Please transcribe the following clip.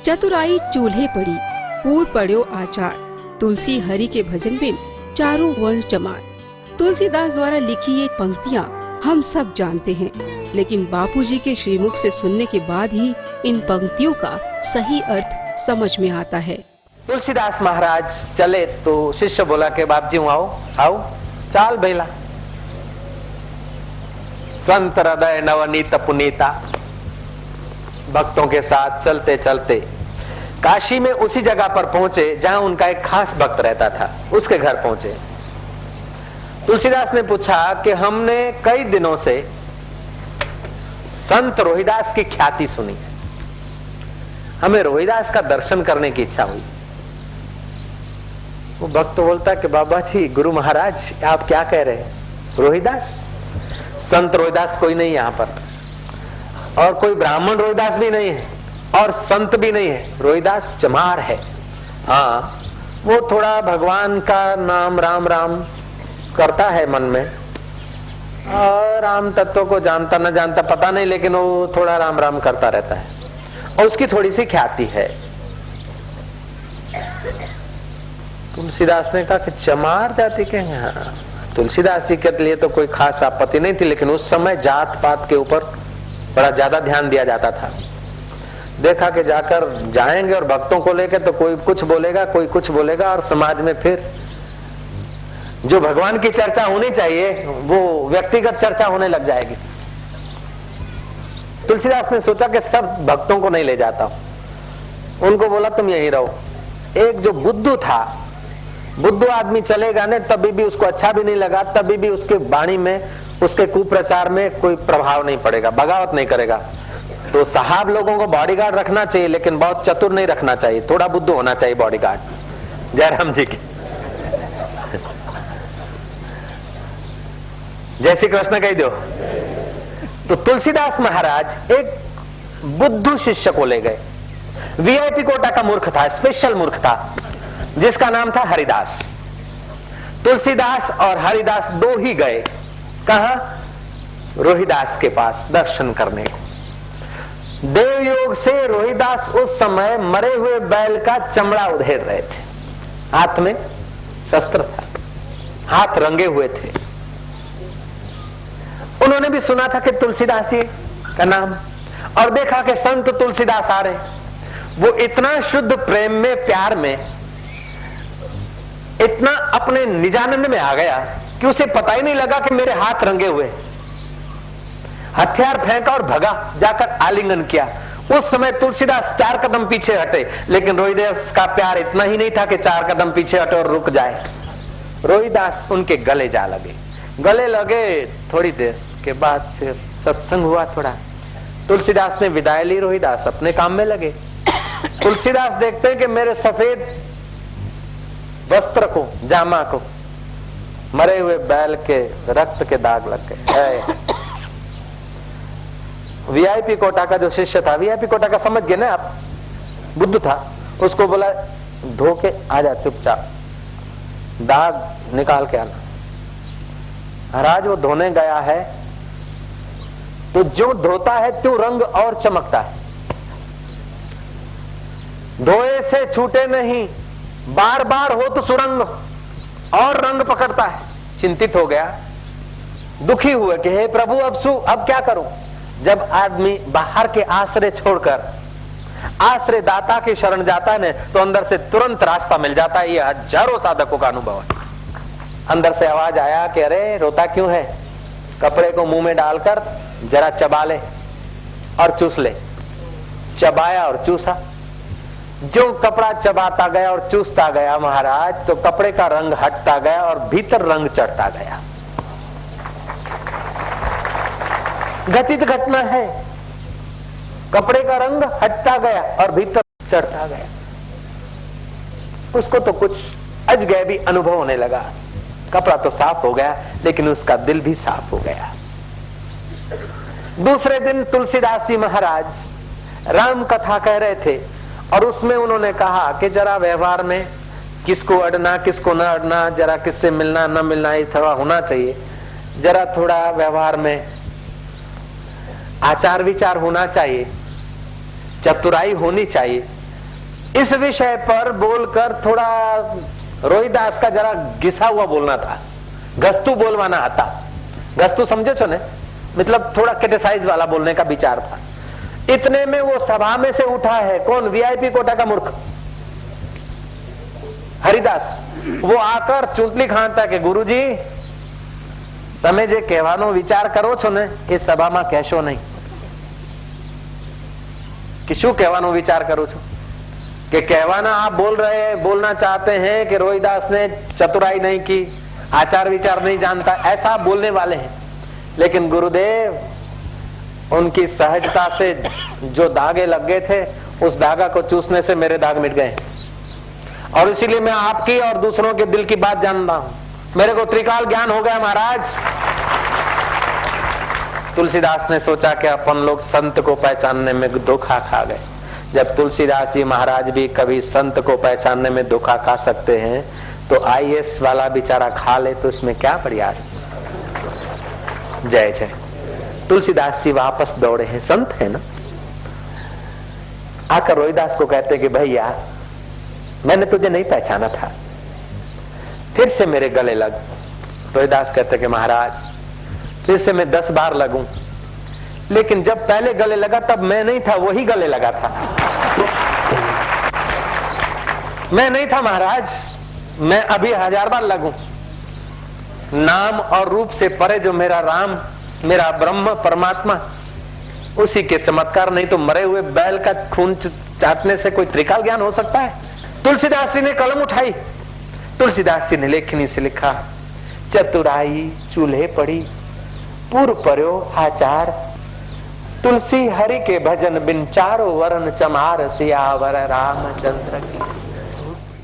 चतुराई चूल्हे पड़ी, पूर पड़ो आचार, तुलसी हरि के भजन बिन चारों वर्ण चमार। तुलसीदास द्वारा लिखी ये पंक्तियाँ हम सब जानते हैं, लेकिन बापूजी के श्रीमुख से सुनने के बाद ही इन पंक्तियों का सही अर्थ समझ में आता है। तुलसीदास महाराज चले तो शिष्य बोला के बाप जी आओ आओ, चाल बेला। संत हृदय नवनीत पुनीता भक्तों के साथ चलते चलते काशी में उसी जगह पर पहुंचे जहां उनका एक खास भक्त रहता था, उसके घर पहुंचे। तुलसीदास ने पूछा कि हमने कई दिनों से संत रोहिदास की ख्याति सुनी, हमें रोहिदास का दर्शन करने की इच्छा हुई। वो भक्त बोलता कि बाबा जी, गुरु महाराज आप क्या कह रहे हैं? रोहिदास? संत रोहिदास कोई नहीं यहाँ पर, और कोई ब्राह्मण रोहिदास भी नहीं है, और संत भी नहीं है। रोहिदास चमार है। हाँ, वो थोड़ा भगवान का नाम राम राम करता है मन में, और राम तत्व को जानता न जानता पता नहीं, लेकिन वो थोड़ा राम राम करता रहता है और उसकी थोड़ी सी ख्याति है। तुलसीदास ने कहा कि चमार जाति के हैं। हाँ, तुलसीदास जी के लिए तो कोई खास आपत्ति नहीं थी, लेकिन उस समय जात पात के ऊपर बड़ा ज्यादा ध्यान दिया जाता था। देखा कि जाकर जाएंगे और भक्तों को लेकर तो कोई कुछ बोलेगा, कोई कुछ बोलेगा, और समाज में फिर जो भगवान की चर्चा होनी चाहिए वो व्यक्तिगत चर्चा होने लग जाएगी। तुलसीदास ने सोचा कि सब भक्तों को नहीं ले जाता हूं, उनको बोला तुम यहीं रहो। एक जो बुद्धू था, बुद्धू आदमी चलेगा ने तभी भी उसको अच्छा भी नहीं लगा, तभी भी उसके वाणी में, उसके कुप्रचार में कोई प्रभाव नहीं पड़ेगा, बगावत नहीं करेगा। तो साहब लोगों को बॉडीगार्ड रखना चाहिए, लेकिन बहुत चतुर नहीं रखना चाहिए, थोड़ा बुद्धू होना चाहिए बॉडीगार्ड। जयराम जी की जय श्री कृष्ण कह दो। तो तुलसीदास महाराज एक बुद्धू शिष्य को ले गए। वीआईपी कोटा का मूर्ख था, स्पेशल मूर्ख था, जिसका नाम था हरिदास। तुलसीदास और हरिदास दो ही गए। कहा? रोहिदास के पास दर्शन करने को। देवयोग से रोहिदास उस समय मरे हुए बैल का चमड़ा उधेड़ रहे थे, हाथ में शस्त्र था, हाथ रंगे हुए थे। उन्होंने भी सुना था कि तुलसीदास जी का नाम, और देखा कि संत तुलसीदास आ रहे। वो इतना शुद्ध प्रेम में, प्यार में, इतना अपने निजानंद में आ गया कि उसे पता ही नहीं लगा कि मेरे हाथ रंगे हुए। हथियार फेंका और भगा, जाकर आलिंगन किया। उस समय तुलसीदास 4 कदम पीछे हटे, लेकिन रोहिदास का प्यार इतना ही नहीं था कि 4 कदम पीछे हटे और रुक जाए। रोहिदास उनके गले जा लगे। गले लगे, थोड़ी देर के बाद फिर सत्संग हुआ थोड़ा। तुलसीदास ने विदाई ली, रोहिदास अपने काम में लगे। तुलसीदास देखते हैं कि मेरे सफेद वस्त्र को, जामा को, मरे हुए बैल के रक्त के दाग लग गए। वीआईपी कोटा का जो शिष्य था, वीआईपी कोटा का समझ गए ना आप, बुद्धू था, उसको बोला धो के आ जा, चुपचाप दाग निकाल के आना। महाराज वो धोने गया है तो जो धोता है त्यों रंग और चमकता है। धोए से छूटे नहीं, बार बार हो तो सुरंग और रंग पकड़ता है। चिंतित हो गया, दुखी हुए कि हे प्रभु अब क्या करूं। जब आदमी बाहर के आश्रय छोड़कर आश्रय दाता की शरण जाता है तो अंदर से तुरंत रास्ता मिल जाता है। ये हजारों साधकों का अनुभव है। अंदर से आवाज आया कि अरे रोता क्यों है? कपड़े को मुंह में डालकर जरा चबा ले और चूस ले। चबाया और चूसा। जो कपड़ा चबाता गया और चूसता गया महाराज, तो कपड़े का रंग हटता गया और भीतर रंग चढ़ता गया। घटित घटना है, कपड़े का रंग हटता गया और भीतर चढ़ता गया। उसको तो कुछ अजगैबी अनुभव होने लगा। कपड़ा तो साफ हो गया, लेकिन उसका दिल भी साफ हो गया। दूसरे दिन तुलसीदास जी महाराज राम कथा कह रहे थे, और उसमें उन्होंने कहा कि जरा व्यवहार में किसको अड़ना किसको न अड़ना, जरा किससे मिलना न मिलना, ये थोड़ा होना चाहिए। जरा थोड़ा व्यवहार में आचार विचार होना चाहिए, चतुराई होनी चाहिए। इस विषय पर बोलकर थोड़ा रोहिदास का जरा घिसा हुआ बोलना था, गस्तु बोलवाना आता। गस्तु समझे छो ने, मतलब थोड़ा क्रिटिसाइज वाला बोलने का विचार था। इतने में वो सभा में से उठा है कौन, वीआईपी कोटा का मूर्ख हरिदास। वो आकर चूंटली खांडता के गुरुजी તમે જે કહેવાનો વિચાર કરો છો ને એ સભામાં કહેશો નહીં। कि શું કહેવાનો વિચાર કરું છું, कि कहवाना आप बोलना चाहते हैं कि रोहिदास ने चतुराई नहीं की, आचार विचार नहीं जानता, ऐसा आप बोलने वाले हैं। लेकिन गुरुदेव उनकी सहजता से जो धागे लग गए थे, उस धागा को चूसने से मेरे दाग मिट गए। और इसीलिए मैं आपकी और दूसरों के दिल की बात जानता हूं। मेरे को त्रिकाल ज्ञान हो गया महाराज। तुलसीदास ने सोचा कि अपन लोग संत को पहचानने में धोखा खा गए। जब तुलसीदास जी महाराज भी कभी संत को पहचानने में धोखा खा सकते हैं, तो आईएएस वाला बेचारा खा ले तो इसमें क्या प्रयास। जय जय। तुलसीदास जी वापस दौड़े हैं, संत है ना। आकर रोहिदास को कहते कि भैया मैंने तुझे नहीं पहचाना था, फिर से मेरे गले लग। रोहिदास कहते कि महाराज फिर से मैं 10 बार लगूं, लेकिन जब पहले गले लगा तब मैं नहीं था, वही गले लगा था। मैं नहीं था महाराज, मैं अभी 1000 बार लगूं। नाम और रूप से परे जो मेरा राम, मेरा ब्रह्म परमात्मा, उसी के चमत्कार, नहीं तो मरे हुए बैल का खून चाटने से कोई त्रिकाल ज्ञान हो सकता है। तुलसीदास जी ने कलम उठाई, तुलसीदास जी ने लेखनी से लिखा, चतुराई चूल्हे पड़ी, पूर्व पर्यो आचार, तुलसी हरि के भजन बिन चारों वरण चमार, सियावर रामचंद्र की।